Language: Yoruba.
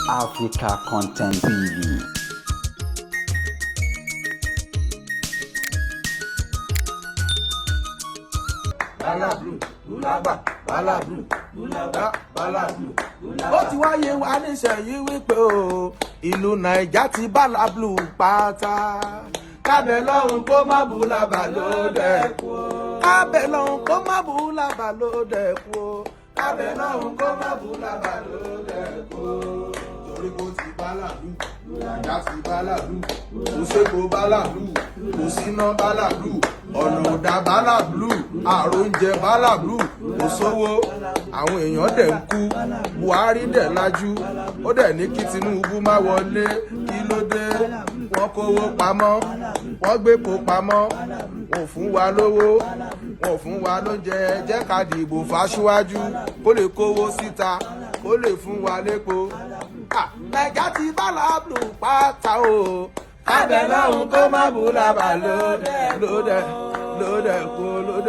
Africa Content TV. Balablu, Bulaba, Balablu, Bulaba, Balablu. Ó ti wáyé wá níṣẹ̀yí wípé o, ìlú Naija ti Balablu pátá. Kábẹ̀ lọ́hùn kó má Bulaba ló dẹ̀kú o. Kábẹ̀ lọ́hùn kó má Bulaba ló dẹ̀kú o. Kábẹ̀ lọ́hùn kó má Bulaba ló dẹ̀kú o. Torí kó ti Balablu, Naija ti Balablu, kò sépo Balablu, kò síná Balablu, ọ̀nà ọ̀dà Balablu, àròjẹ Balablu, kò sówó, àwọn èèyàn dẹ̀ ń kú, Buhari dẹ̀ lajú, ó dẹ̀ ní kí Tinubu má wọlé, kí ló dé? Wọ́n kówó pamọ́, wọ́n gbépo pamọ́, wọ́n fún wa lówó, wọ́n fún wa lóúnjẹ, jẹ́ ká dìbò f'Aṣíwájú, kó lè kówó síta, kó lè fún wa lépo. Naija ti Balablu pátá o. Kábẹ̀ lọ́hùn kó má Bulaba ló dẹ̀ kó ló dẹ̀.